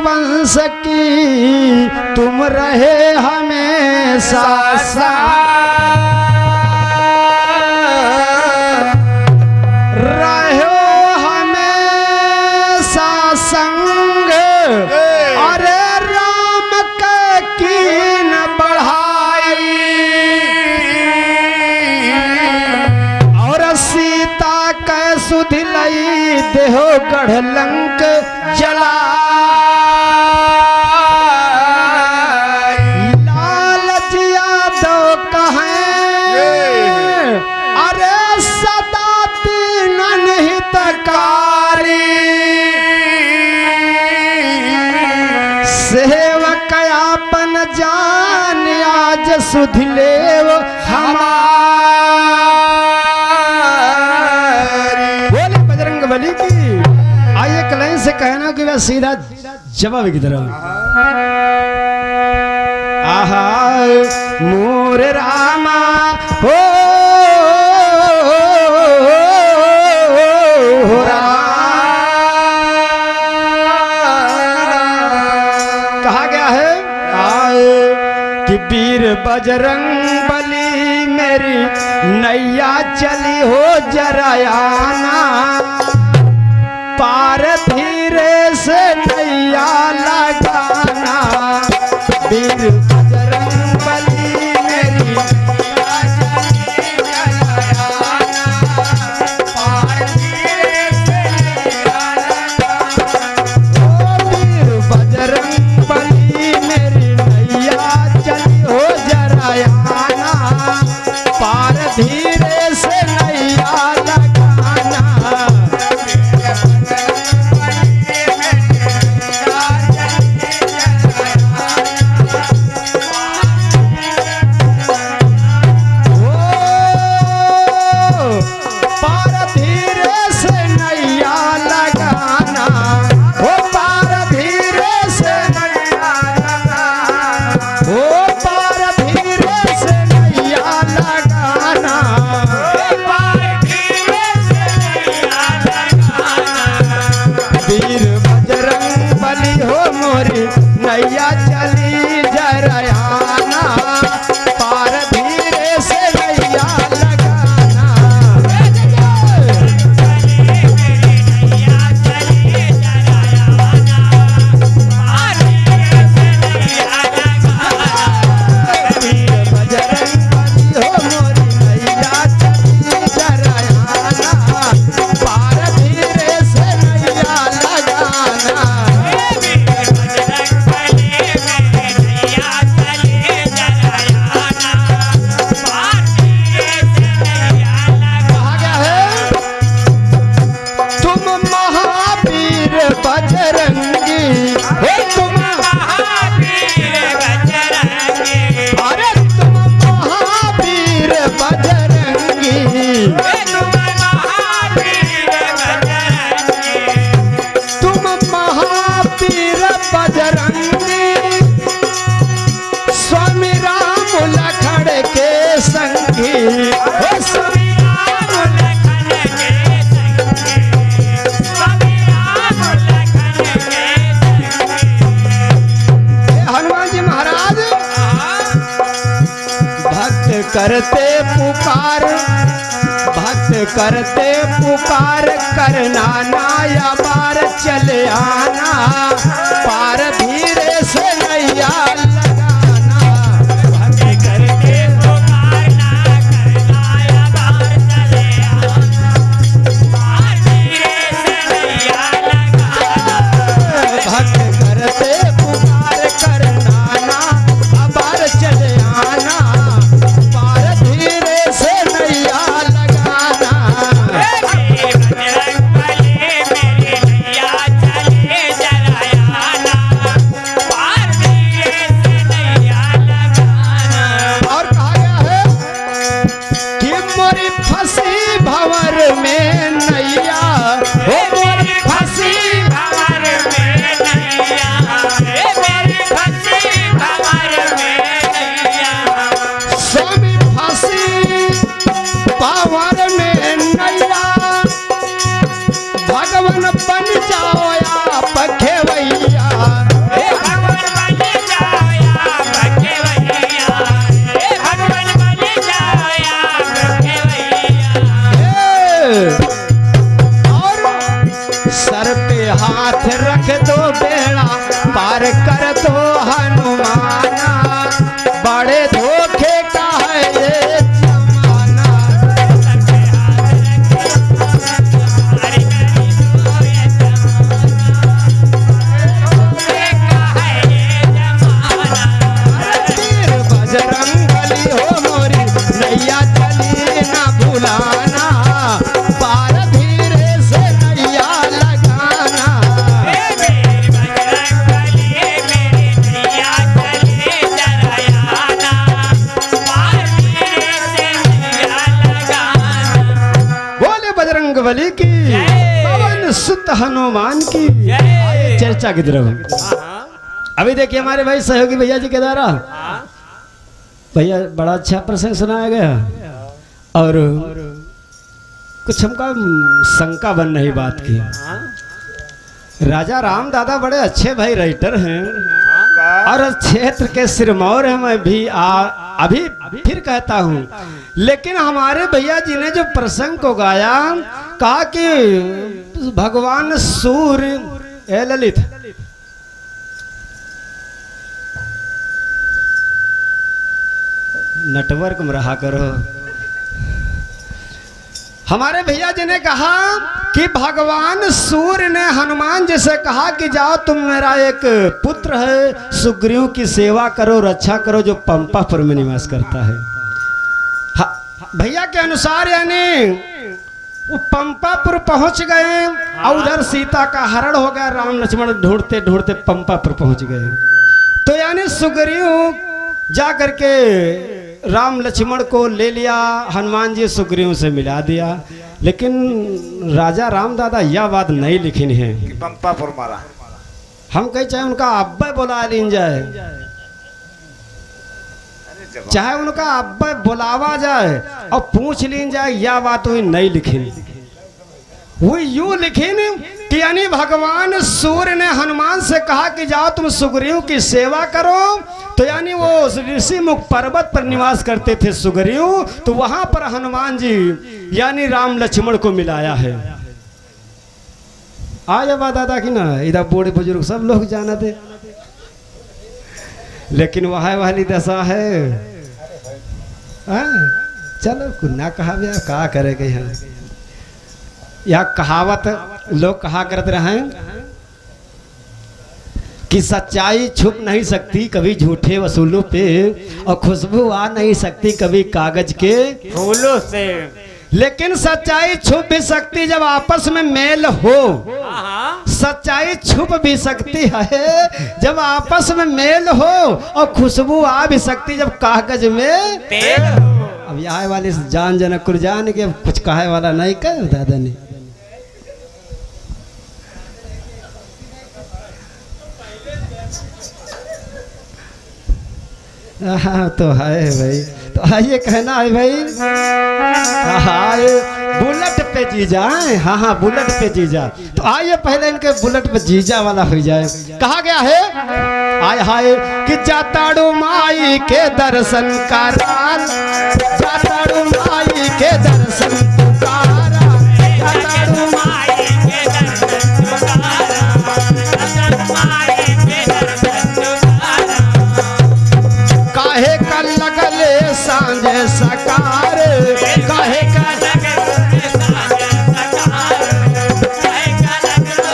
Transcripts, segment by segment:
वंश की तुम रहे हमेशा रहो हमेशा संग अरे राम के कीन बढ़ाई और सीता के सुधिलई देहो गढ़ लंक जला लालच यादव कहें अरे सदा तीन हितकारी सेवक आपन जान आज सुधिलेव हमारी। बोले बजरंग बली की। आइए कलाइन से कहना कि वह सीधा जवाब की तरफ। आहा मोर रामा हो कहा गया है कि वीर बजरंग बली मेरी नैया चली हो जरा आना पार धीरे से नैया लगाना वीर बजरंग बली मेरी नैया चली जरा आना पार धीरे से नैया लगाना ओ वीर बजरंग बली मेरी नैया चली हो जरा आना पार धीरे से नैया लगाना नैया चली जरायाना पार धीरे से नैया लगाना नैया चली जरायाना पार धीरे से नैया लगाना वीर बजरंग बली हो मोरी नैया चली जरायाना पार धीरे से नैया लगाना बजरंगी हो तुम महावीर बजरंगी अरे तुम महावीर बजरंगी तुम महावीर बजरंगी तुम महावीर बजरंगी स्वामी राम लखन के संगी हो स्वामी राम लखन के संगी हनुमान जी महाराज करते पुकार करना नाया बार चले आना पार धीरे से नैया लगाना भक्त करते पुकार ना करना या बार चले आना पार धीरे से नैया लगाना भक्त करते पुकार करना ना बार चले आना पार धीरे से नैया लगाना बजरंग बली मेरी नैया चले जराया पर तो हनुमाना, बड़े धोखे का है ये जमाना। तीर बजरंग बली हो मोरी नैया चली ना भुलाना, पार धीरे से नैया लगाना। बोले बजरंग बली की, पवन सुत हनुमान की। आइए चर्चा की तरफ। अभी देखिए हमारे भाई सहयोगी भैया जी के द्वारा भैया बड़ा अच्छा प्रसंग सुनाया गया, और कुछ हमका शंका बन रही बात की। राजा राम दादा बड़े अच्छे भाई राइटर हैं और क्षेत्र के सिरमौर हैं। मैं भी अभी फिर कहता हूँ, लेकिन हमारे भैया जी ने जो प्रसंग को गाया, कहा कि भगवान सूर्य ललित नेटवर्क में रहा करो। हमारे भैया जी ने कहा कि भगवान सूर्य ने हनुमान जी से कहा कि जाओ तुम, मेरा एक पुत्र है सुग्रीव की सेवा करो, रक्षा करो, जो पंपापुर में निवास करता है। भैया के अनुसार यानी वो पंपापुर पहुंच गए और उधर सीता का हरण हो गया। राम लक्ष्मण ढूंढते ढूंढते पंपापुर पहुंच गए। तो यानी सुग्रीव जा करके राम लक्ष्मण को ले लिया, हनुमान जी सुग्रीव से मिला दिया। लेकिन राजा राम दादा यह बात नहीं लिखी है कि पंपापुर मारा। हम कहीं चाहे उनका अब्बा बुला लीन जाए, चाहे उनका अब्बा बुलावा जाए और पूछ लीन जाए, यह बात हुई नहीं लिखी। वो यूं लिखी कि यानी भगवान सूर्य ने हनुमान से कहा कि जाओ तुम सुग्रीव की सेवा करो। तो यानी वो ऋषि मुख पर्वत पर निवास करते थे सुग्रीव, तो वहां पर हनुमान जी यानी राम लक्ष्मण को मिलाया है। आया बात दादा की ना, इधर बूढ़े बुजुर्ग सब लोग जाना थे, लेकिन वह वाली दशा है। चलो कुछ ना कहा भैया, कहा करेगा यहाँ। यह कहावत लोग कहा करते रहे कि सच्चाई छुप नहीं सकती कभी झूठे वसूलों पे, और खुशबू आ नहीं सकती कभी कागज के फूलों से। लेकिन सच्चाई छुप भी सकती जब आपस में मेल हो। सच्चाई छुप भी सकती है जब आपस में मेल हो, और खुशबू आ भी सकती जब कागज में तेल हो। अब यहाँ वाले जान जनक जान के कुछ कहे वाला नहीं कर दादा ने। हाँ तो है भाई, तो आइए कहना है भाई। हाँ बुलेट पे जीजा, हाँ हाँ बुलेट पे जीजा। तो आइए पहले इनके बुलेट पे जीजा वाला हो जाए। कहा गया है आय हाय कि जाताड़ू माई के दर्शन करा, जाताड़ू माई के दर्शन पुकारा, जाताड़ू माई के दर्शन काहे का लगले सांझे सकार, काहे का लगले सांझे सकार, काहे का लगले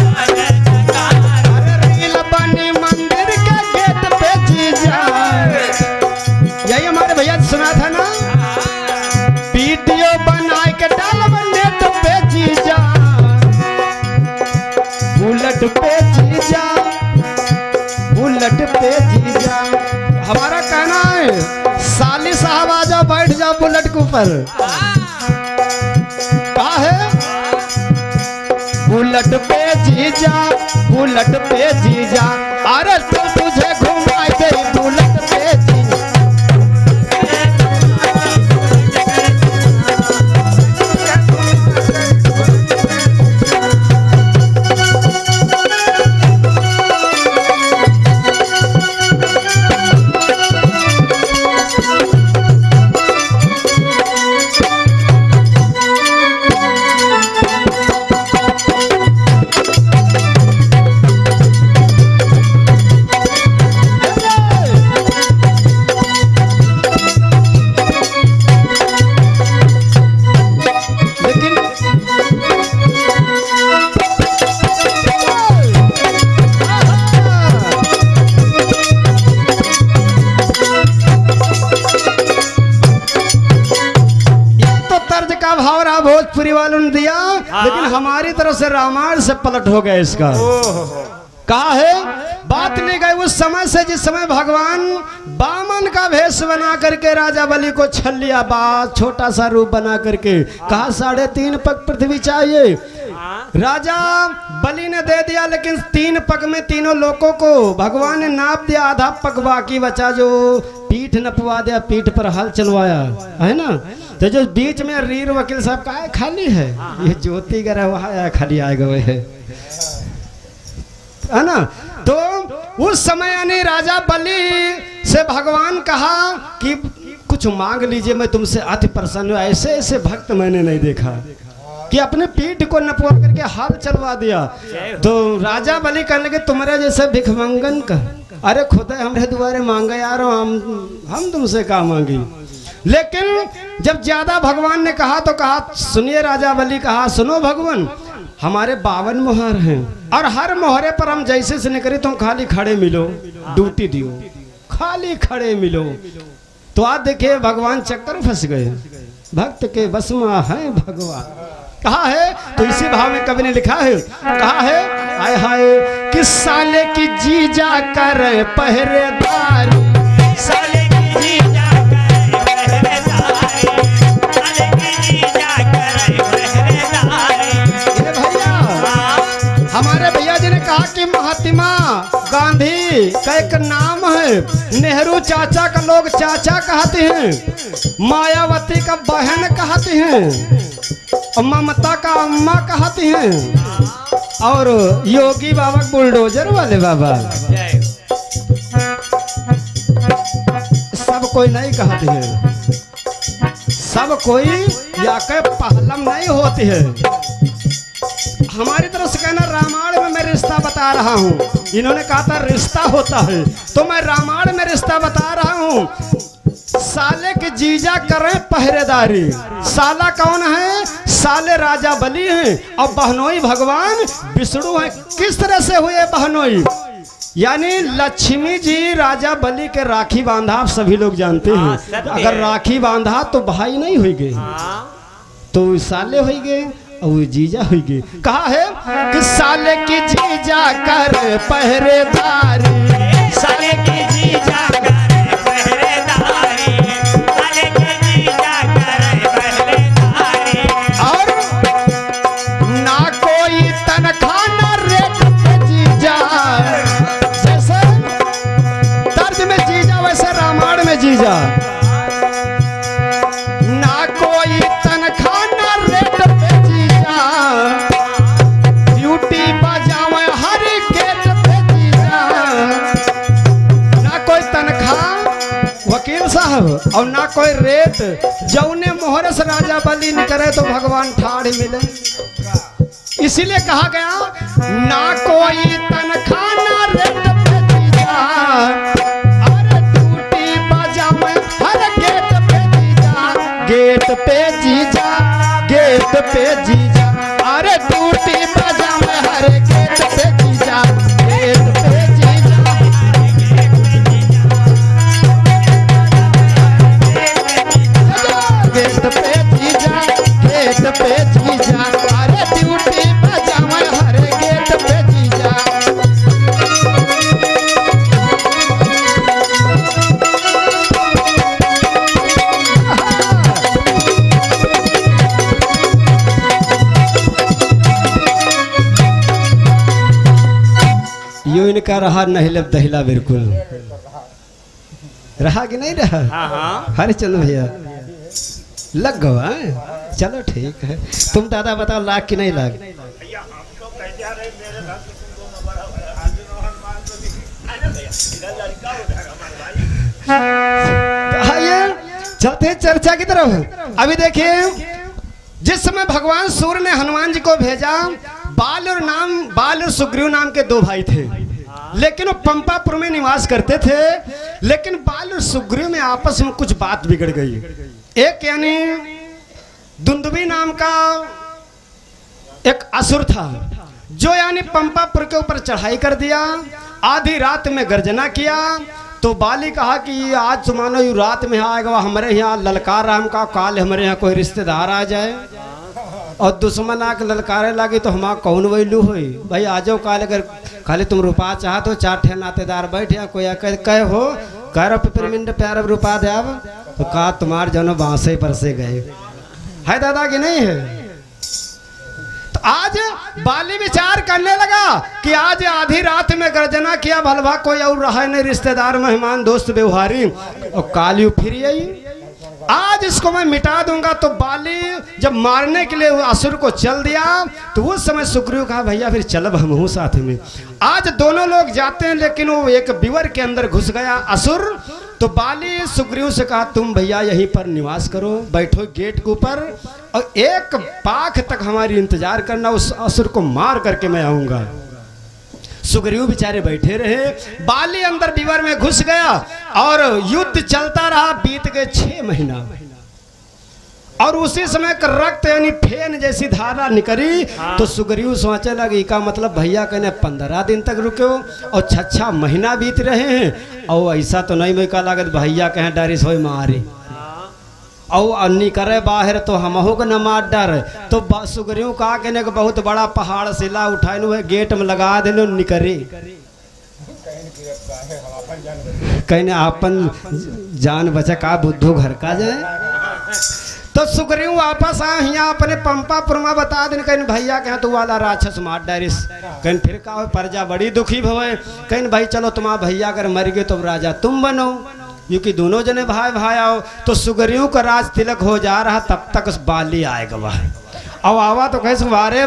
सांझे सकार। अरे रील बनी मंदिर के गेट पे जीजा, यही हमारे भैया सुना था ना। वीडियो बना के डालब नेट पे जीजा, बुलेट पे जीजा, बुलेट पे जीजा। हमारा कहना है साली साहब आ जाओ, बैठ जाओ बुलेट के ऊपर। कहा है बुलेट पे जीजा, बुलेट पे जीजा। अरे तो तुझे घुमाए दे बुलेट पे जीजा। दिल्ली वालों ने दिया, लेकिन हमारी तरफ से रामायण से पलट हो गया इसका। कहा है बात नहीं गई उस समय से जिस समय भगवान बामन का भेष बना करके राजा बलि को छल लिया, बात छोटा सा रूप बना करके कहा 3.5 पग पृथ्वी चाहिए। राजा बलि ने दे दिया, लेकिन 3 पग में तीनों लोगों को भगवान ने नाप दिया, आधा पग बाकी बचा जो पीठ नपवा दिया, पीठ पर हल चलवाया है ना। तो जो बीच में रीर वकील साहब का खाली है, ये ज्योति गरा वहां खाली आएगा वह है ना। तो उस समय यानी राजा बलि से भगवान कहा कि कुछ मांग लीजिए, मैं तुमसे अति प्रसन्न हूं। ऐसे ऐसे भक्त मैंने नहीं देखा कि अपने पीठ को नपवा करके हाथ चलवा दिया। तो राजा बलि कहने लगे तुम्हारे जैसे भिखमंगन का, अरे खुदा हमरे दुआरे मांगे यार, हम तुमसे क्या मांगी। लेकिन जब ज्यादा भगवान ने कहा तो कहा सुनिए राजा बलि, कहा सुनो भगवान, हमारे 52 मोहर हैं और हर मोहरे पर हम जैसे से नहीं करें, तुम खाली खड़े मिलो, ड्यूटी दियो, खाली खड़े मिलो। तो आज देखिए भगवान चक्कर फंस गए, भक्त के बस में है भगवान। कहा है तो इसी भाव में कवि ने लिखा है, कहा है आय हाय किस साले की जीजा कर पहरेदार, साले की जीजा करे पहरेदारी, साले की जीजा करे पहरेदारी। ये भैया हमारे भैया जी ने कहा कि महात्मा गांधी का एक नाम है, नेहरू चाचा का लोग चाचा कहते हैं, मायावती का बहन कहते हैं, ममता का अम्मा कहती हैं, और योगी बाबा बुलडोजर वाले बाबा सब कोई नहीं कहते हैं, सब कोई या के पहलम नहीं होती है। हमारी तरफ से कहना रामायण में मैं रिश्ता बता रहा हूँ, इन्होंने कहा था रिश्ता होता है, तो मैं रामायण में रिश्ता बता रहा हूँ। साले के जीजा करें पहरेदारी, साला कौन है, साले राजा बलि हैं और बहनोई भगवान विष्णु हैं। किस तरह से हुए बहनोई, यानी लक्ष्मी जी राजा बलि के राखी बांधा, आप सभी लोग जानते हैं, अगर राखी बांधा तो भाई नहीं हुई गए, तो साले हुई गए और जीजा हुई गए। कहा है कि साले की जीजा कर पहरेदारी, साले की जीजा करे पहरेदारी, साले की जीजा करे पहरेदारी। और ना कोई तनख्वाह ना रेट पे जीजा, जैसे तर्ज में जीजा वैसे रामायण में जीजा, ना कोई तनख्वाह ना रेट पे जीजा, ड्यूटी बजावे हर गेट पे जीजा। ना कोई तनख्वाह वकील साहब और ना कोई रेट, जौने मोहर से राजा बलि न करे तो भगवान ठाड़ मिले। इसीलिए कहा गया ना कोई तनख्वाह ना रेट पे जीजा, अरे ड्यूटी बजावे हर गेट पे जीजा, गेट पे जीजा, गेट पे जीजा, अरे ड्यूटी बजावे हर गेट पे जीजा, गेट पे जीजा, गेट पे जीजा, गेट पे जीजा, अरे ड्यूटी बजावे हर गेट पे जीजा। यो इनका रहा नहिलब दहिला बिल्कुल रहा कि नहीं रहा। हरिचंद्र भैया लग गवा, चलो ठीक है। तुम दादा बताओ लाग कि नहीं लाग। चलते हैं चर्चा की तरफ। अभी देखिए जिस समय भगवान सूर्य ने हनुमान जी को भेजा, बाल और सुग्रीव नाम के 2 भाई थे, लेकिन वो पंपापुर में निवास करते थे। लेकिन बाल और सुग्रीव में आपस में कुछ बात बिगड़ गई। एक यानी दुंदुभी नाम का एक असुर था, जो यानी पंपापुर के ऊपर चढ़ाई कर दिया। आधी रात में गर्जना किया तो बाली कहा कि आज मानो यू रात में आएगा, हमारे यहाँ ललकार राम का काल, हमारे यहाँ कोई रिश्तेदार आ जाए। और दुश्मन आके ललकारे लागी तो हमारा कौन वैल्यू हुई भाई आ जाओ काले अगर खाली तुम रुपा चाहते हो 4 ठे नातेदार बैठ या कोई कह हो कह पेपरमिंट प्यार रुपा दे अब तो कहा तुम्हार जनो बांसे पर से गए है दादा की नहीं है। तो आज बाली विचार करने लगा कि आज आधी रात में गर्जना किया भलवा कोई और रहा नहीं रिश्तेदार मेहमान दोस्त व्यवहारी और काली फिर आई आज इसको मैं मिटा दूंगा। तो बाली जब मारने के लिए असुर को चल दिया तो उस समय सुग्रीव कहा भैया फिर चलब हम हूँ साथ में। आज दोनों लोग जाते हैं लेकिन वो एक बिवर के अंदर घुस गया असुर। तो बाली सुग्रीव से कहा तुम भैया यहीं पर निवास करो बैठो गेट के ऊपर और एक पाख तक हमारी इंतजार करना उस असुर को मार करके मैं आऊंगा। सुग्रीव बेचारे बैठे रहे बाली अंदर बिवर में घुस गया और युद्ध चलता रहा बीत गए 6 महीना और उसी समय का रक्त यानी फेन जैसी धारा निकली। तो सुग्रीव सोचे लगे का मतलब भैया कहने 15 दिन तक रुके हो और 6 महीना बीत रहे हैं और ऐसा तो नहीं मैं लागत भैया कहें डरिस हो मारी और निकरे बाहर तो हमहू के न मार डर। तो सुग्रीव कहा कहने के बहुत बड़ा पहाड़ शिला उठाए है गेट में लगा देने निकरे कहने अपन जान बचा का बुद्धू घर का जाए। तो सुग्रीव वापस आ यहाँ अपने पंपापुर में बता देने कहीं भैया कहें तू वाला राक्षस मार डारिस कहीं फिर का प्रजा बड़ी दुखी भवे कहीं भाई चलो तुम्हारा भैया अगर मर गए तो राजा तुम बनो क्योंकि दोनों जने भाई भाई आओ। तो सुग्रीव का राज तिलक हो जा रहा तब तक उस बाली आएगा वह अब आवा तो कैसे वारे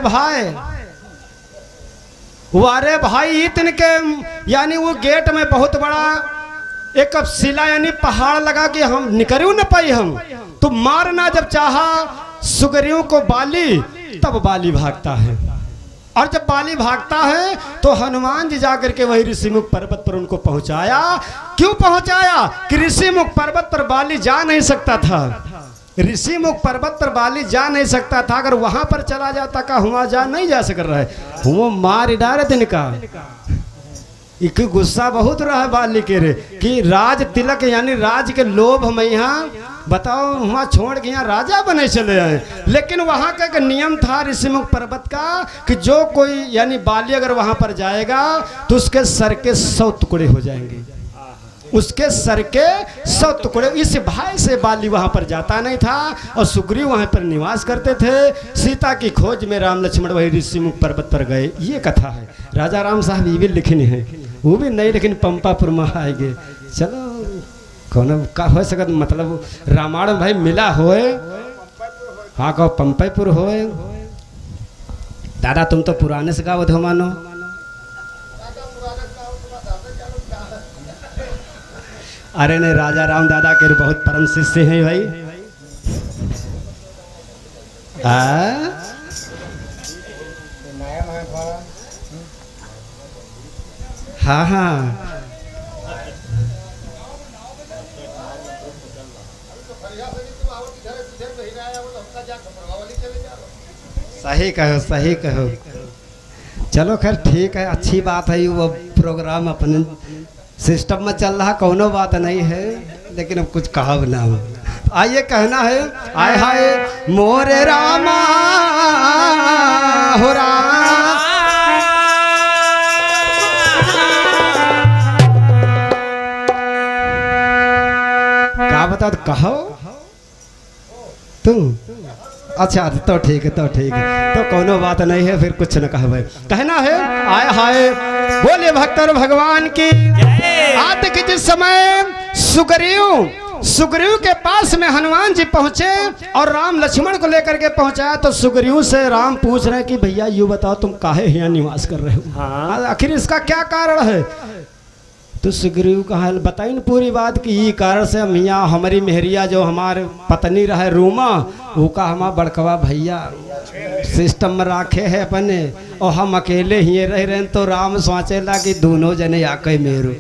भाई इतने के यानी वो गेट में बहुत बड़ा एक शिला यानी पहाड़ लगा कि हम निकलू न पाई हम तो मारना जब चाहा सुग्रीव को बाली तब बाली भागता है और जब बाली भागता है तो हनुमान जी जाकर के वही ऋषिमुख पर्वत पर उनको पहुंचाया। क्यों पहुंचाया कि ऋषिमुख पर्वत पर बाली जा नहीं सकता था ऋषिमुख पर्वत पर बाली जा नहीं सकता था अगर वहां पर चला जाता का हुआ जा नहीं जा सक रहा है वो मार डारे दिन का एक गुस्सा बहुत रहा है बाली के रे कि राज तिलक यानी राज के लोभ में यहाँ बताओ वहाँ छोड़ के यहाँ राजा बने चले आए। लेकिन वहाँ का एक नियम था ऋषिमुख पर्वत का कि जो कोई यानी बाली अगर वहाँ पर जाएगा तो उसके सर के 100 टुकड़े हो जाएंगे उसके सर के 100 टुकड़े। इस भय से बाली वहाँ पर जाता नहीं था और सुग्रीव वहाँ पर निवास करते थे। सीता की खोज में राम लक्ष्मण वही ऋषिमुख पर्वत पर गए ये कथा है। राजा राम साहब ये भी लिखनी है वो भी नहीं लेकिन पंपापुर में आएंगे चलो कौन का हो सकत मतलब रामायण भाई मिला होए हाँ कहो पंपापुर होए। दादा तुम तो पुराने से गावत हो मानो अरे नहीं राजा राम दादा के बहुत परम शिष्य हैं भाई हाँ हाँ सही कहो चलो खैर ठीक है अच्छी बात है वो प्रोग्राम अपने सिस्टम में चल रहा कोनो बात नहीं है लेकिन अब कुछ कहा ना हो। आइए कहना है आय हाय मोरे रामा हो क्या बता कहो तुम अच्छा तो ठीक है तो कोनो बात नहीं है फिर कुछ न कहे कहना है आय हाय बोले भक्तर भगवान की आते कि जिस समय सुग्रीव के पास में हनुमान जी पहुंचे और राम लक्ष्मण को लेकर के पहुंचाया तो सुग्रीव से राम पूछ रहे हैं कि भैया यूं बताओ तुम काहे यहाँ निवास कर रहे हो आखिर इसका क्या कारण है। तो सुग्रीव कहा बताई न पूरी बात कि ये कारण से हम यहाँ हमारी मेहरिया जो हमारे पत्नी रहे रूमा वो का हमारा बड़कवा भैया सिस्टम में राखे है अपने और हम अकेले ही रह रहे तो राम सोचेला कि दोनों जने आके मेरो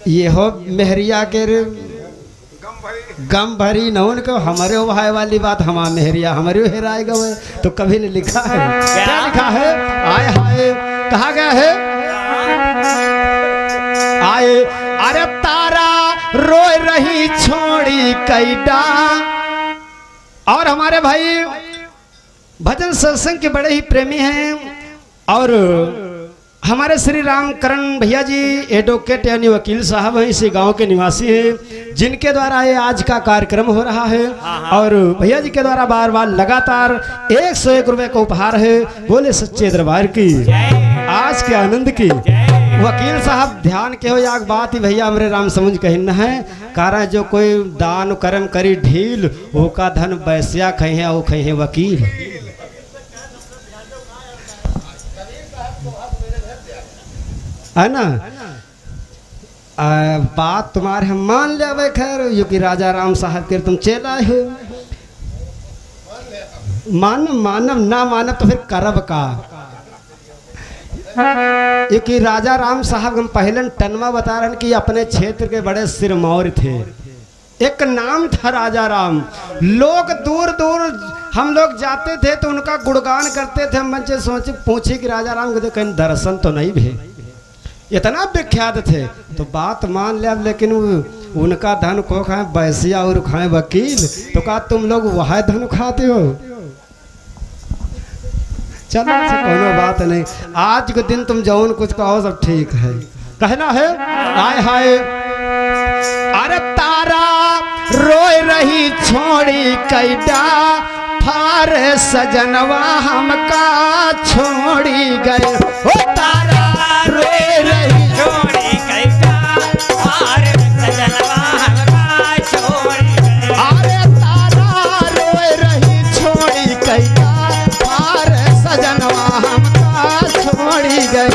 ये हो मेहरिया के गम भरी न उनको हमारे भाई वाली बात हमारा मेहरिया हमारे हेराए गए तो कभी नहीं लिखा है क्या लिखा है आय हाय कहा गया है आए अरे तारा रोए रही छोड़ी कैडा और हमारे भाई भजन सत्संग के बड़े ही प्रेमी हैं और हमारे श्री राम करण भैया जी एडवोकेट यानी वकील साहब हैं, इसी गांव के निवासी हैं, जिनके द्वारा ये आज का कार्यक्रम हो रहा है। और भैया जी के द्वारा बार बार लगातार 101 रुपए का उपहार है। बोले सच्चे दरबार की आज के आनंद की। वकील साहब ध्यान के हो याग बात ही भैया हमरे राम समझ कहना है, कारण जो कोई दान कर्म करी ढील वो का धन बैसिया खई है, वो खई है वकील। है ना बात तुम्हारे हम मान ले। अब खैर यो कि राजा राम साहब के तुम चेला हो, मानव मानव ना मानव तो फिर करब का। ये कि राजा राम साहब हम पहले टनवा बता रहे हैं कि अपने क्षेत्र के बड़े सिरमौर थे। एक नाम था राजा राम। लोग दूर दूर हम लोग जाते थे तो उनका गुणगान करते थे। हम बच्चे सोचे पूछे कि राजा राम को कहीं दर्शन तो नहीं भी, इतना विख्यात थे। तो बात मान ले अब, लेकिन उनका धन को खाए बैसिया और खाए वकील, तो कहा तुम लोग वह धन खाते हो। चलो कोनो बात नहीं, आज के दिन तुम जौन कुछ कहो सब ठीक है। कहना है आय हाय अरे तारा रोए रही छोड़ी कैडा फार सजनवा हमका छोड़ी गए। ओ तारा रोए रही छोड़ी कैसा और सजनवा हमका छोड़ी गए। अरे तारा रोए रही छोड़ी कैडा फार सजनवा हमका छोड़ी गए।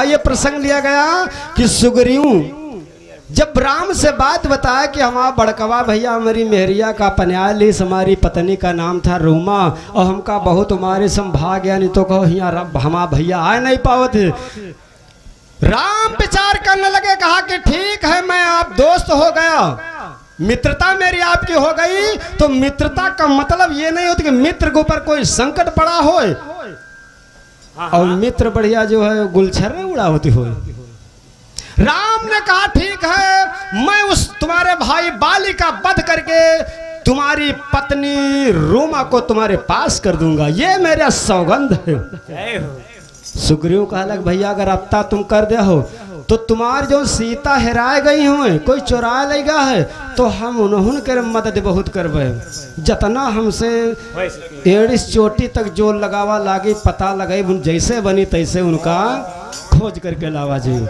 ये प्रसंग लिया गया कि सुग्रीव जब राम से बात बताया कि हमारा बड़कवा भैया हमारी मेहरिया का पन्याली हमारी पत्नी का नाम था रूमा और हमका बहुत हमारे संभाग गया, नहीं तो कहो यहाँ हमारा भैया आए नहीं पावत। राम विचार करने लगे, कहा कि ठीक है मैं आप दोस्त हो गया, मित्रता मेरी आपकी हो गई। तो मित्रता का मतलब ये नहीं होता कि मित्र के ऊपर कोई संकट पड़ा हो और मित्र बढ़िया जो है गुलछर में उड़ा होती हो। राम ने कहा ठीक है मैं उस तुम्हारे भाई बाली का वध करके तुम्हारी पत्नी रूमा को तुम्हारे पास कर दूंगा, ये मेरा सौगंध है। सुग्रीव कहा लग भैया अगर अत्ता तुम कर दे हो तो तुम्हार जो सीता हेराए गई हो कोई चुरा लेगा है तो हम उन्होंने कर मदद बहुत करबे। जतना हमसे एड़िस चोटी तक जो लगावा लागी पता लगाई जैसे बनी तैसे उनका खोज करके लावा जी।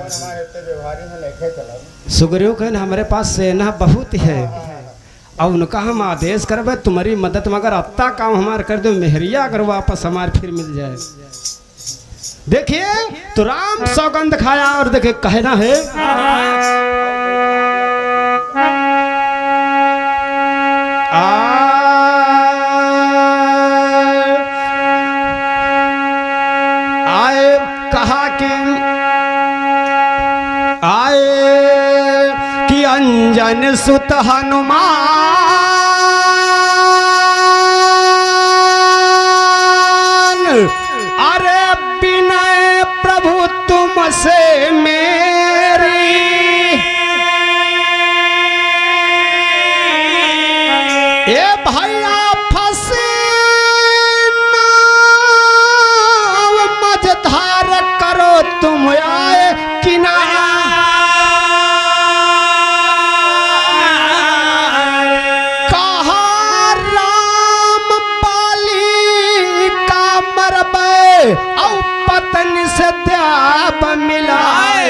सुग्रीव कहन हमारे पास सेना बहुत है और उनका हम आदेश करबे तुम्हारी मदद मगर अत्ता काम हमार कर दो, मेहरिया अगर वापस हमारे फिर मिल जाए। देखिए तो राम सौगंध खाया और देखे कहना है आए कहा कि अंजन सुत हनुमान अरे विनय प्रभु तुमसे मेरी ए भैया फंसे नाव मझधार करो तुम आए किनारा। कहा राम बाली का मरबे औ पत्नी से द्याब मिलाए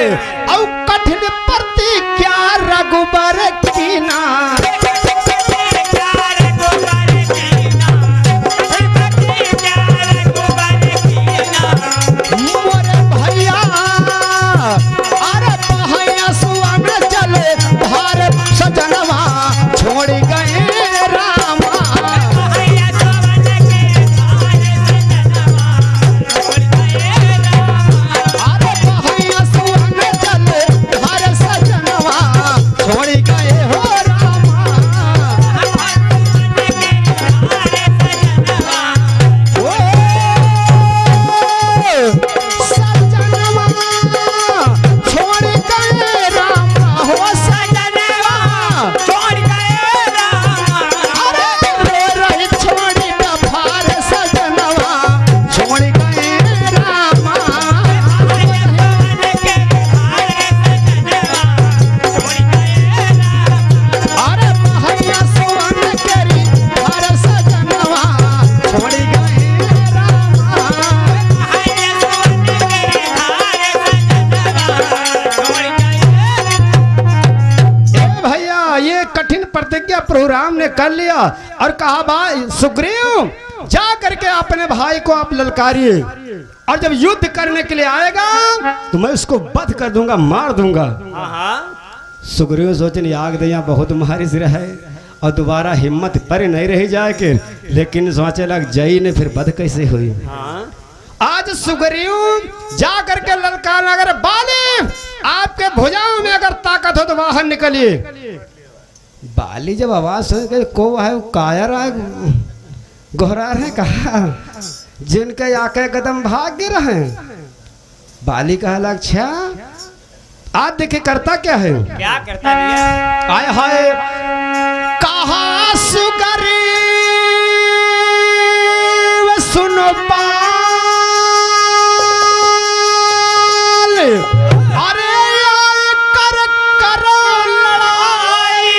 औ कठिन प्रतिज्ञा रघुबर कीना। रघुबर राम ने कर लिया और कहा भाई सुग्रीव जा करके अपने भाई को आप ललकारिए और जब युद्ध करने के लिए आएगा तो मैं उसको वध कर दूंगा, मार दूंगा। हाँ हाँ सुग्रीव सोचने आग दिया बहुत मारी सिर है और दोबारा हिम्मत पर नहीं रही जाए के, लेकिन सोचे लग जई ने फिर वध कैसे हुई। हाँ आज सुग्रीव जा करके ललकार अगर बाली आपके भुजाओं में अगर ताकत हो तो बाहर निकलिए। बाली जब आवाज सुन के को है कायर है गोहरा रहे कहा जिनके आके कदम भाग गिर रहे। बाली कहा लक्ष्या आज देखे करता क्या है। क्या करता भैया? आय हाय कहा सुग्रीव सुनो अरे आए करो लड़ाई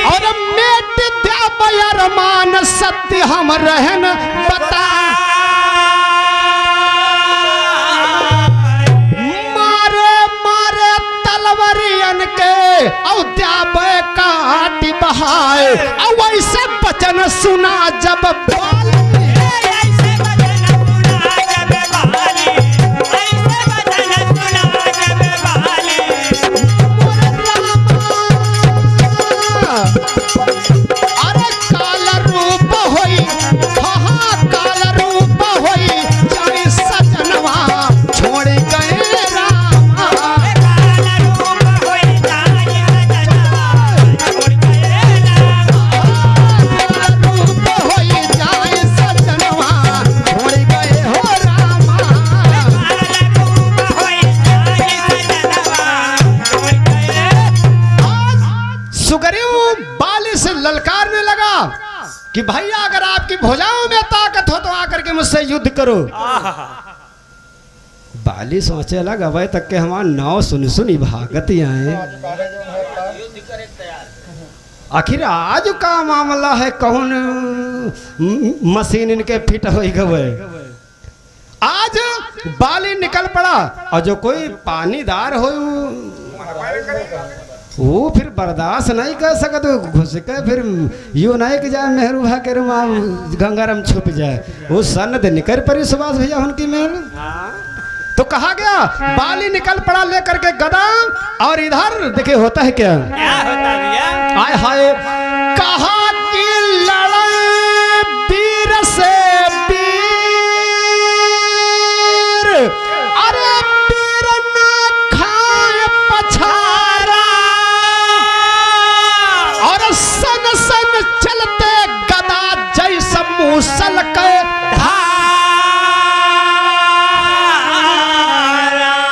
और मेट द्या बयरमान सत्य हम रहन बता मारे मारे तलवरियन के और द्या काट बहाए और वैसे बचन सुना जब ललकारने लगा कि भैया अगर आपकी भुजाओं में ताकत हो तो आकर के मुझसे युद्ध करो। बाली सोचे लगा भाई तक के हमारा नाव सुन सुनी भागत आए। आखिर आज का मामला है कौन मशीन इनके फिट हो गए। आज बाली निकल पड़ा और जो कोई पानीदार हो वो फिर बर्दाश्त नहीं कर सकत घुस के फिर यू नहीं कि जाए मेहरू भा के गंगाराम छुप जाए वो सन्न निकल पड़ी सुभाष भैया उनकी मेहर। तो कहा गया बाली निकल पड़ा लेकर के गदा और इधर देखिए होता है क्या होता भैया? आय हाय कहा कि लड़े वीर से वीर अरे वीर ना खाए पछारा और सन सन चलते गदा जैसा मूसल के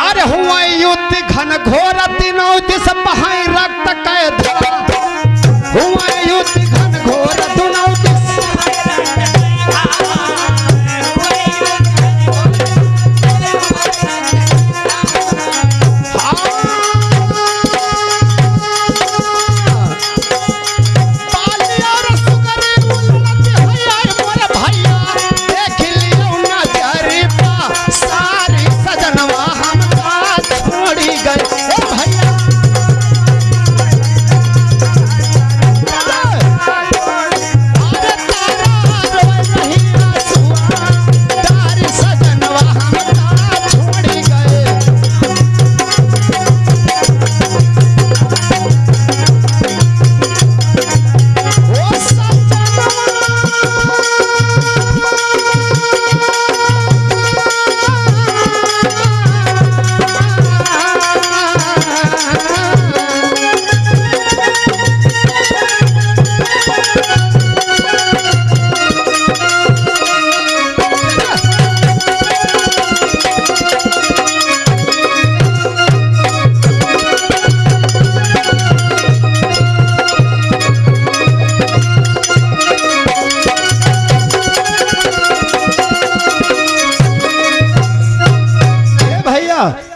अरे हुआ युद्ध घन घोर तीनों दिस बहाई रक्त कैद हुआ युद्ध घन घोर तीनों दिस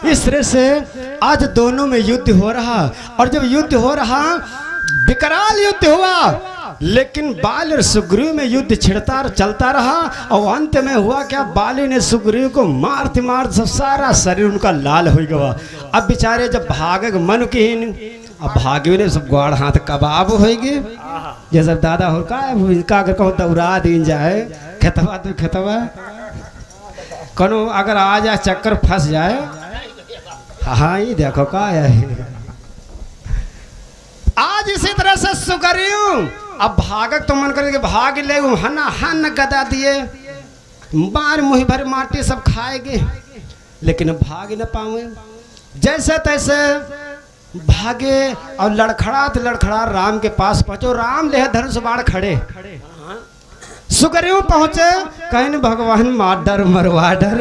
इस तरह से आज दोनों में युद्ध हो रहा और जब युद्ध हो रहा विकराल युद्ध हुआ लेकिन बाल और सुग्रीव में युद्ध छिड़ता चलता रहा और अंत में हुआ क्या बाली ने सुग्रीव को मारते मारते सब सारा शरीर उनका लाल हो गया। अब बेचारे जब भागे मन की अब भाग्य ने सब ग्वाड़ हाथ कबाब होएगे ये सब दादा हो का अगर कहूँ दौड़ा दिन जाए खेतवा तो खेतवा कनो अगर आ जाए चक्कर फंस जाए हाँ ये देखो का है आज इसी तरह से सुगरियों अब भागक तो मन करे भाग ले हना हन गदा दिए मार मुँह भर माटी सब खाएगे लेकिन भाग न पावे जैसे तैसे भागे और लड़खड़ा राम के पास पहुंचो राम ले धनुष बाण खड़े सुगरियों पहुंचे कहीं भगवान मार डर मरवा डर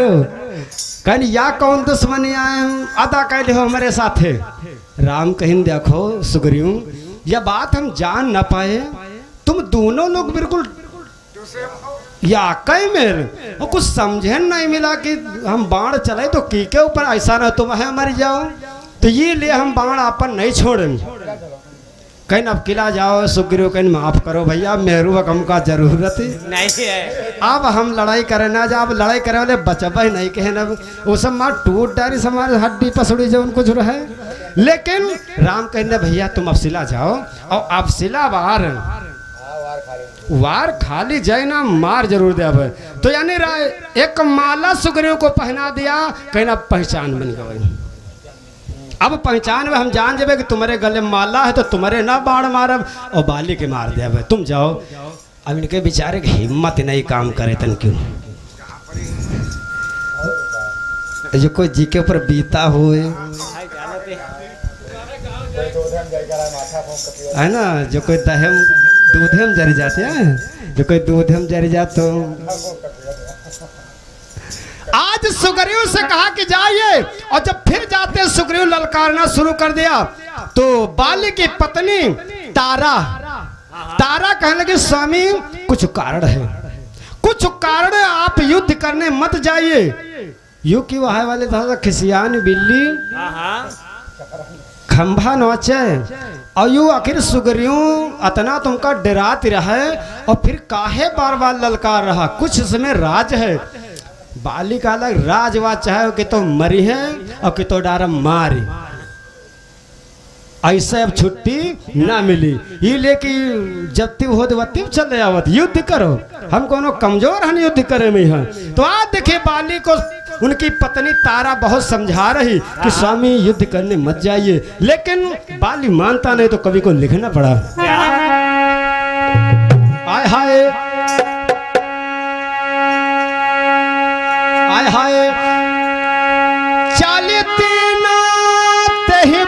कहीं या कौन दुश्मनी आए अदा कहले हो हमारे साथे राम कहीं देखो सुगरियों यह बात हम जान न पाए तुम दोनों लोग बिल्कुल या कई मेरे वो कुछ समझे नहीं मिला कि हम बाण चले तो की के ऊपर ऐसा ना तुम है मर जाओ तो ये ले हम बाण अपन नहीं छोड़ेंगे कहीं अब किला जाओ सुग्रीव कहीं माफ करो भैया मेरू हकम का जरूरत नहीं है अब हम लड़ाई करे ना जा अब लड़ाई करे वाले बचब ही नहीं कहे ना वो सब मार टूट डारी हमारे हड्डी पसड़ी जो उनको जो है लेकिन राम कहने भैया तुम अब सिला जाओ और अब सिला वार खाली जाए ना मार जरूर दे अब तो यानी एक माला सुग्रीव को पहना दिया कहना पहचान बन गई अब पहचान में हम जान जाबे कि तुम्हारे गले माला है तो तुम्हारे ना बाण मारब और बाली के मार दे अब तुम जाओ अब इनके बेचारे की हिम्मत नहीं काम करे तन क्यों जो कोई जी के ऊपर बीता हुए है ना जो कोई दहेम दूधेम जर जाते हैं जो कोई दूधेम जर जाते तो आज सुग्रीव से कहा कि जाइए और जब फिर जाते सुग्रीव ललकारना शुरू कर दिया तो बाली की पत्नी तारा कहने लगी स्वामी कुछ कारण है कुछ कारण है आप युद्ध करने मत जाइए यू की वहां वाले था खिसियान बिल्ली खंभा नोचे और यू आखिर सुग्रीव अतना तुमका डराती रहा और फिर काहे बार बार ललकार रहा कुछ समय राज है बाली का अलग राजवाद चाहे कि तो मरी है और कि तो डारा मारी ऐसे अब छुट्टी ना मिली ये लेके जब तिव हो वतिव चले आवत युद्ध करो हम कोनो कमजोर हन युद्ध करे में है तो आज देखिए बाली को उनकी पत्नी तारा बहुत समझा रही कि स्वामी युद्ध करने मत जाइए लेकिन बाली मानता नहीं तो कवि को लिखना पड़ा आय हाय आय हाय चालती ना तेहि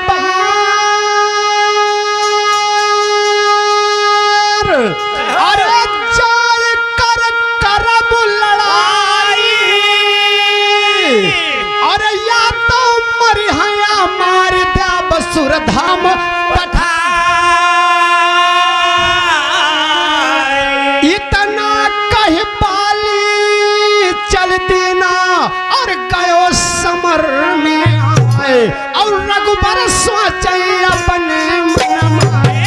अरे जाय कर करब लड़ाई अरे या तो मरी हया मार दे बसुर धाम पठा इतना कह बाली चल देना और गयो समर में आए और रघुबर सोचे अपने मन में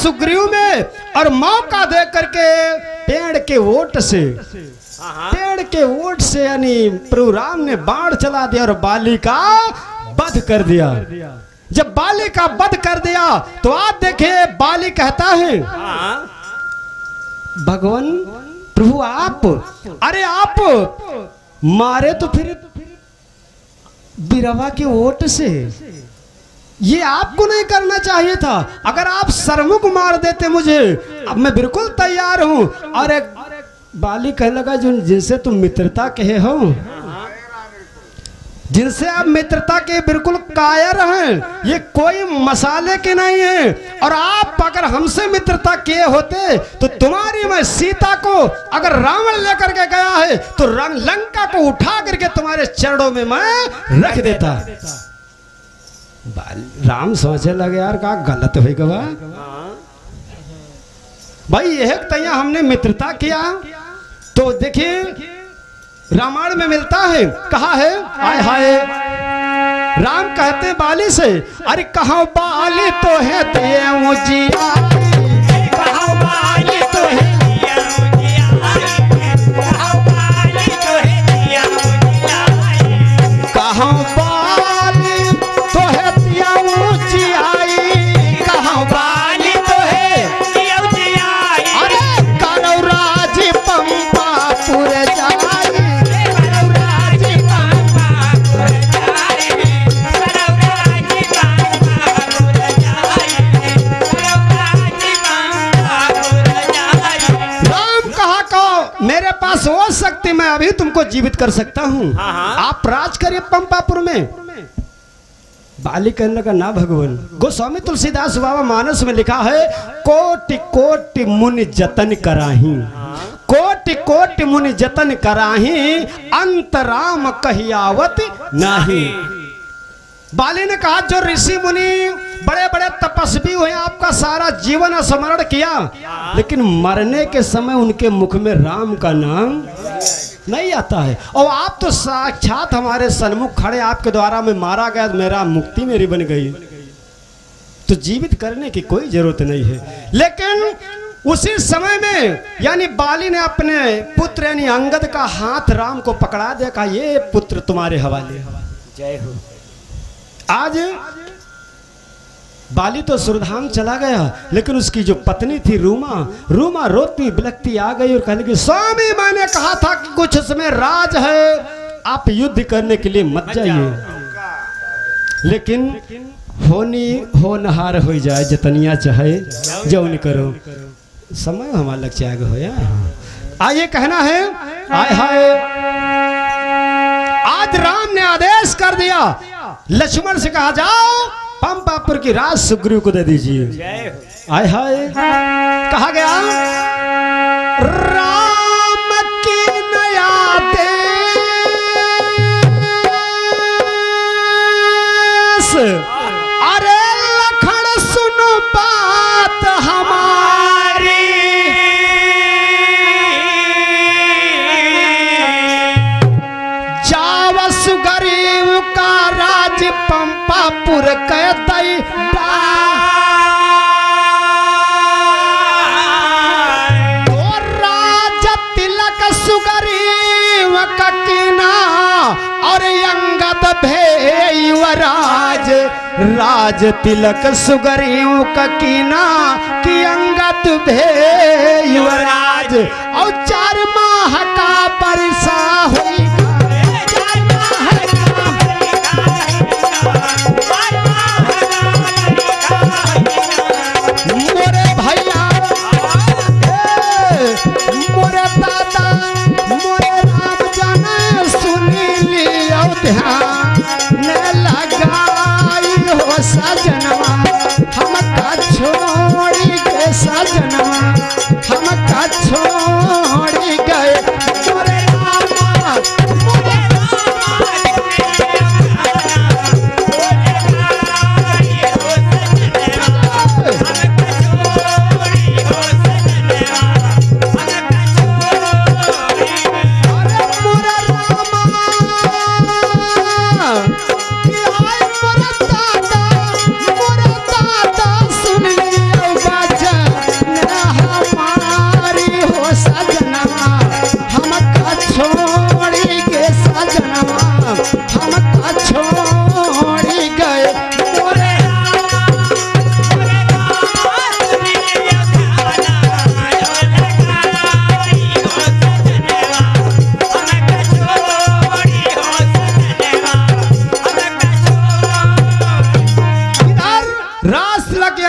सुग्रीव में में और मौका दे करके पेड़ के ओट से पेड़ के ओट से यानी प्रभु राम ने बाण चला दिया और बाली का वध कर दिया। जब बाली का वध कर दिया तो आप देखिए बाली कहता है हाँ भगवान प्रभु आप, अरे आप मारे तो फिर बिरवा के ओट से, ये आपको नहीं करना चाहिए था। अगर आप सरमुख मार देते मुझे, अब मैं बिल्कुल तैयार हूं। और एक बाली कहने लगा जो जिनसे तुम मित्रता कहे हो, जिनसे आप मित्रता के बिल्कुल कायर हैं, ये कोई मसाले के नहीं है। और आप अगर हमसे मित्रता किए होते तो तुम्हारी मैं सीता को अगर रावण लेकर के गया है तो लंका को उठा करके तुम्हारे चरणों में मैं रख देता। राम सोचने लगे यार का गलत हो गया भाई, यह तैया हमने मित्रता किया। तो देखिए रामायण में मिलता है, कहा है आय हाय राम कहते बाली से, अरे कहाँ बाली तो है देव जी, कहाँ बाली तो है, कहाँ बाली तो है ऊंची आई, कहाँ बाली तो है, अरे करो राज पंपापुर जाई, मेरे पास हो सकती मैं अभी तुमको जीवित कर सकता हूँ, आप राज करिए पंपापुर में। बाली कहने लगा ना भगवान। गोस्वामी तुलसीदास बाबा मानस में लिखा है, कोटि कोटि मुनि जतन कराही, कोटि कोटि मुनि जतन कराही, अंतराम कहियावत नाही। बाली ने कहा जो ऋषि मुनि बड़े बड़े तपस्वी हुए, आपका सारा जीवन स्मरण किया, लेकिन मरने के समय उनके मुख में राम का नाम नहीं आता है। और आप तो साक्षात हमारे सन्मुख खड़े, आपके द्वारा मैं मारा गया, मेरा मुक्ति मेरी बन गई, तो जीवित करने की कोई जरूरत नहीं है। लेकिन उसी समय में यानी बाली ने अपने पुत्र यानी अंगद का हाथ राम को पकड़ा दिया, कहा ये पुत्र तुम्हारे हवाले। जय हो। आज बाली तो सुरधाम चला गया, लेकिन उसकी जो पत्नी थी रूमा रोती बिलखती आ गई और कहने की स्वामी मैंने कहा था कि कुछ समय राज है, आप युद्ध करने के लिए मत जाइए, लेकिन होनहार हो जाए जतनिया चाहे जौन करो, समय हमारा लक्ष्य आगे होया। आइए कहना है आय हाय, आज राम ने आदेश कर दिया, लक्ष्मण से कहा जाओ पंपापुर की राज सुग्रीव को दे दीजिए। आय हाय कहा गया राम की नया देश, अरे लखन सुनो बात हमारी, जाव सुग्रीव का राज पंपापुर कहतई तो राज तिलक सुग्रीव ककीना और अंगद भेयुवराज, राज तिलक सुग्रीव ककीना कि अंगद भेयुवराज। और 4 माह का बरसा हुई, मोरे भैया मोरे दादा मोरे राम जाने सुनी लियो ध्यान लगाई हो सजनवा, हमका छोड़ी के सजनवा, हमका छोड़ी गए मोरे रामा, मोरे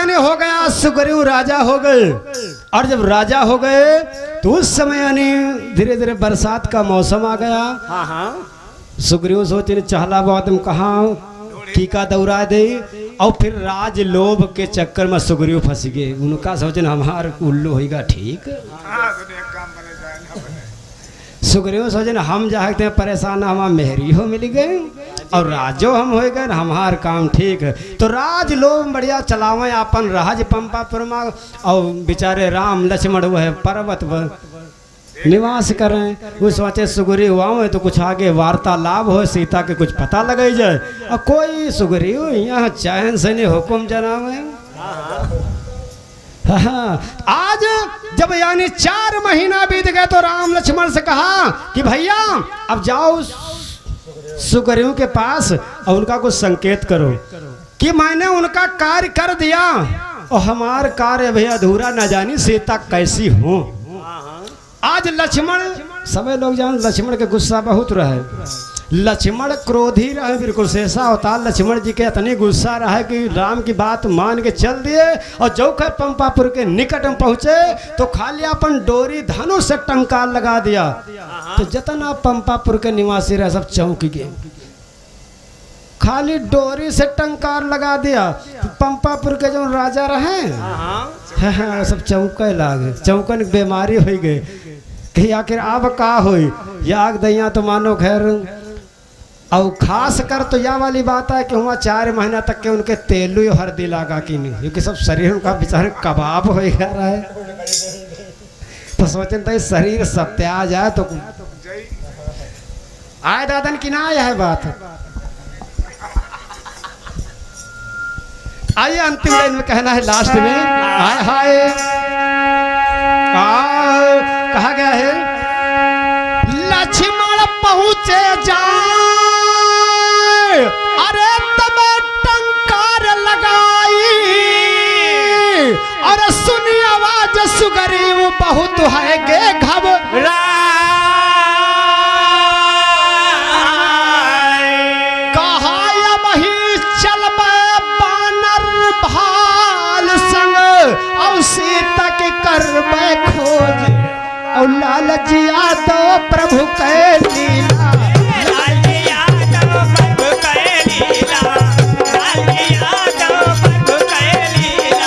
यानी हो गया सुग्रीव राजा हो गए। और जब राजा हो गए तो उस समय यानी धीरे धीरे बरसात का मौसम आ गया। हाँ हाँ सुग्रीव सोचे चहला बहुत हम कहाँ टीका दौड़ा दे, और फिर राज लोभ के चक्कर में सुग्रीव फंस गए। उनका सोचन हमार उल्लू होगा ठीक। सुग्रीव सोचन हम जाते हैं परेशान, हम मेहरी हो मिल गए और राजो हम हो गए, हमार काम ठीक है। तो राज लोभ बढ़िया चलावे अपन राज पंपापुर में, और बेचारे राम लक्ष्मण वह पर्वत पर निवास करें। वो सोचे सुग्रीव आवे तो कुछ आगे वार्तालाप हो, सीता के कुछ पता लगे जाए। और कोई सुग्रीव यहाँ चैन से नहीं हुक्म जनावे। हाँ, आज जब यानी 4 महीना बीत गए तो राम लक्ष्मण से कहा कि भैया अब जाओ सुग्रीव के पास और उनका कुछ संकेत करो कि मैंने उनका कार्य कर दिया और हमार कार्य भैया अधूरा न जानी सीता कैसी हो। आज लक्ष्मण सभी लोग जान लक्ष्मण के गुस्सा बहुत रहे, लक्ष्मण क्रोधी रहे, बिल्कुल से ऐसा होता लक्ष्मण जी के इतनी गुस्सा रहा कि राम की बात मान के चल दिए। और जो कर पंपापुर के निकट में पहुंचे तो खाली अपन डोरी धनुष से टंकार लगा दिया। तो जितना पंपापुर के निवासी रहे सब चौंक गए, खाली डोरी से टंकार लगा दिया। पंपापुर के जो राजा रहे सब चौंके लागे, चौंकन बीमारी हो गई कि आखिर अब का हुई याग दैया तो मानो खैर। और खास कर तो यह वाली बात है कि वहाँ 4 महीना तक के उनके तेलु हल्दी लगा कि नहीं, क्योंकि सब शरीर उनका बेचारे कबाब हो गया है। तो सोचते थे शरीर सत्या जाए तो आए दादन की ना आया है बात। आइए अंतिम लाइन में कहना है लास्ट में हाय हाय कहा गया है लक्ष्मण पहुंचे जाए अरे तब टंकार लगाई और सुनी आवाज सुग्रीव बहुत है गे घबरा कहा वही चल बानर भाल संग और सीता के करबे खोज और लाल जिया तो प्रभु के लीला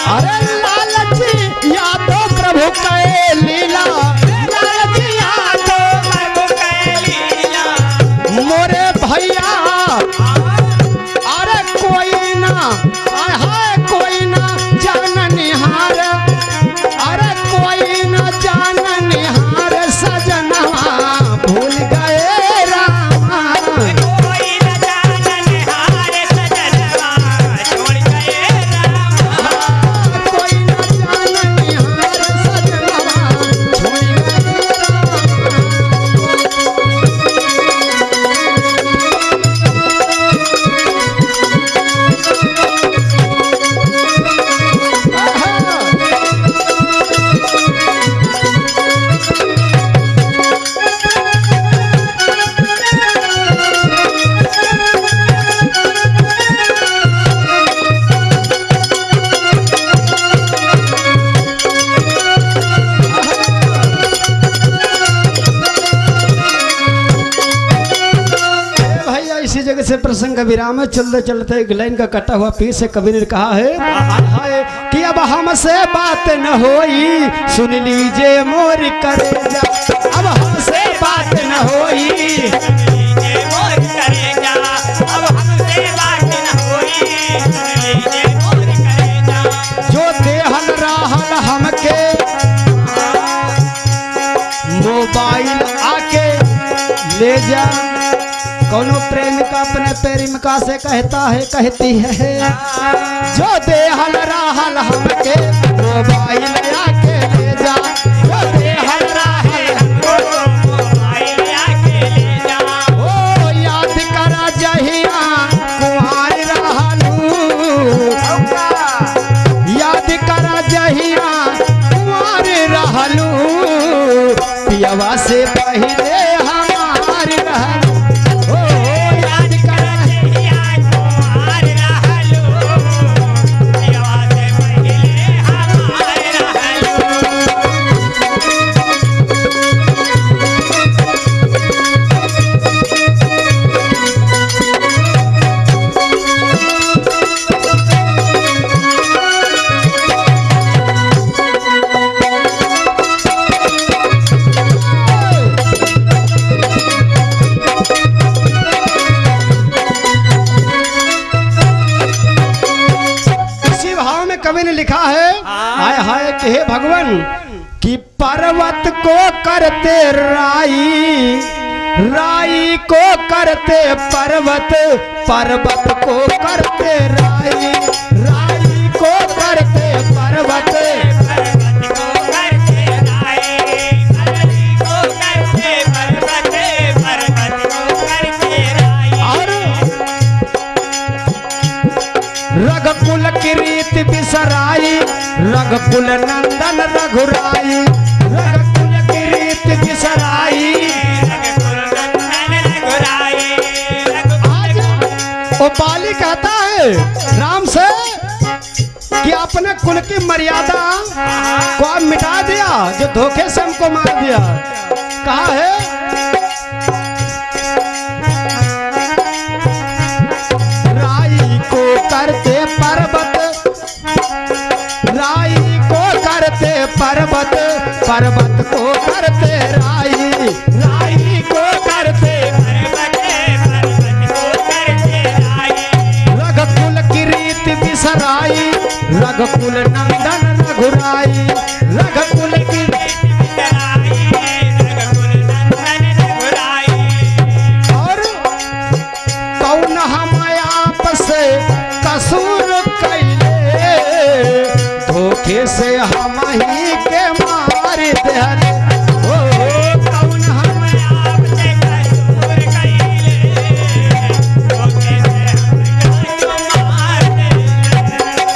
अरे लाल जिया तो प्रभु के लीला मोरे भैया अरे कोई ना हाय कोई ना जान निहार अरे कोई ना जान निहार सजनवा भूल गए रामा कोई ना जान निहार सजनवा छोड़ गए रामा कोई ना जान निहार सजनवा छोड़ गए इसी जगह से प्रसंग का विराम है। चलते चलते एक लाइन का कटा हुआ पीस से कवि ने कहा है कि अब हमसे बात न होई सुन लीजिए मोर करेजा अब हमसे बात न होई जो देहल राहल हमके मोबाइल आके ले जा कौनो प्रेमिका अपने प्रेमिका से कहता है कहती है जो देहल राहल हमके मोबाइल आके ले जा जो देहल राहल हमको मोबाइल आके ले जा ओ याद करा जहिया कुंवार रहलू याद करा जहिया कुंवार रहलू पियवा से पहले हमार रहलू में कवि ने लिखा है, हाय हाय कि हे भगवान कि पर्वत को करते राई, राई को करते पर्वत, पर्वत को करते राई, राई को करते पर्वत, रघुकुल की रीति बिसराई, रघुकुल नंदन रघुराई, रघुकुल की रीति बिसराई। आज वो बाली कहता है राम से कि अपने कुल की मर्यादा को आप मिटा दिया, जो धोखे से हमको मार दिया। कहा है करते पर्वत, राई को करते पर्वत, पर्वत को करते राई, राई को करते पर्वत, पर्वत को करते राई। रघुकुल की रीति बिसराई, रघुकुल नंदन रघुराई, रघुकुल की रीति बिसराई, रघुकुल नंदन रघुराई। और कौन हम आपस कसूर कैले, धोखे से हम ही के मार दिहले। ओ कौन हम आपसे कसूर कैले, धोखे से हम मार दिहले।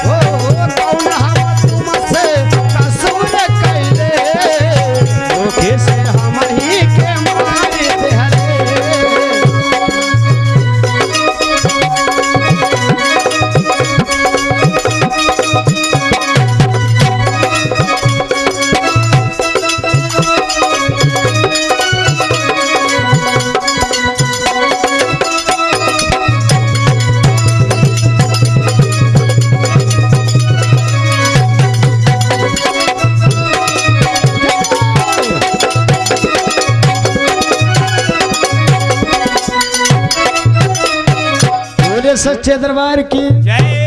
ओ कौन हम तुमसे कसूर कैले, धोखे से हम ही के मार दिहले। सच्चे दरबार की जय।